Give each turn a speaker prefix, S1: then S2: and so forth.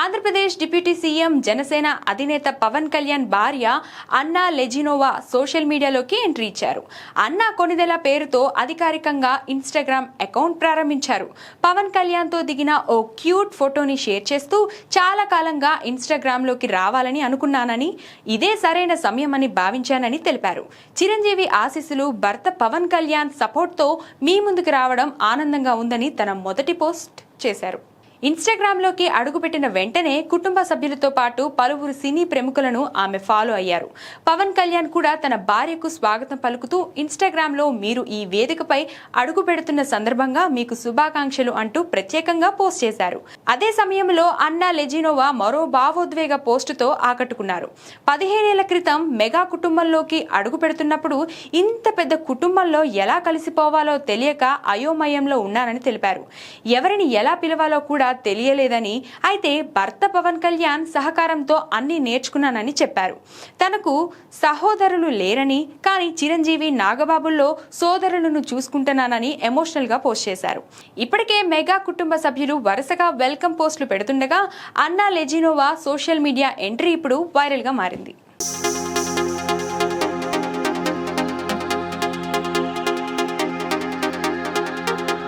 S1: Andhra Pradesh deputy CM Janasena అధినేత పవన్ కళ్యాణ్ భార్య అన్నా లెజినోవా సోషల్ మీడియాలోకి ఎంట్రీ ఇచ్చారు. అన్నా కొనిదెల పేరుతో అధికారికంగా ఇన్స్టాగ్రామ్ అకౌంట్ ప్రారంభించారు. పవన్ కళ్యాణ్ తో దిగిన ఓ క్యూట్ ఫోటోని షేర్ చేస్తూ చాలా కాలంగా ఇన్స్టాగ్రామ్ లోకి రావాలని అనుకున్నానని, ఇదే సరైన సమయం అని భావించానని తెలిపారు. చిరంజీవి ఆశీస్సులు, భర్త పవన్ కళ్యాణ్ సపోర్ట్ తో మీ ముందుకు రావడం ఆనందంగా ఉందని తన మొదటి పోస్ట్ చేశారు. ఇన్స్టాగ్రామ్ లోకి అడుగుపెట్టిన వెంటనే కుటుంబ సభ్యులతో పాటు పలువురు సినీ ప్రముఖులను ఆమె ఫాలో అయ్యారు. పవన్ కళ్యాణ్ కూడా తన భార్యకు స్వాగతం పలుకుతూ ఇన్స్టాగ్రామ్ లో మీరు ఈ వేదికపై అడుగు పెడుతున్న సందర్భంగా మీకు శుభాకాంక్షలు అంటూ ప్రత్యేకంగా పోస్ట్ చేశారు. అదే సమయంలో అన్నా లెజినోవా మరో భావోద్వేగ పోస్టుతో ఆకట్టుకున్నారు. 15 ఏళ్ల క్రితం మెగా కుటుంబంలోకి అడుగు పెడుతున్నప్పుడు ఇంత పెద్ద కుటుంబంలో ఎలా కలిసిపోవాలో తెలియక అయోమయంలో ఉన్నానని తెలిపారు. ఎవరిని ఎలా పిలవాలో కూడా తెలియలేదని, అయితే భర్త పవన్ కళ్యాణ్ సహకారంతో అన్ని నేర్చుకున్నానని చెప్పారు. తనకు సహోదరులు లేరని, కానీ చిరంజీవి, నాగబాబుల్లో సోదరులను చూసుకుంటున్నానని ఎమోషనల్ గా పోస్ట్ చేశారు. ఇప్పటికే మెగా కుటుంబ సభ్యులు వరుసగా వెల్కమ్ పోస్టులు పెడుతుండగా Anna Lezhneva social media entry ఇప్పుడు వైరల్ గా మారింది.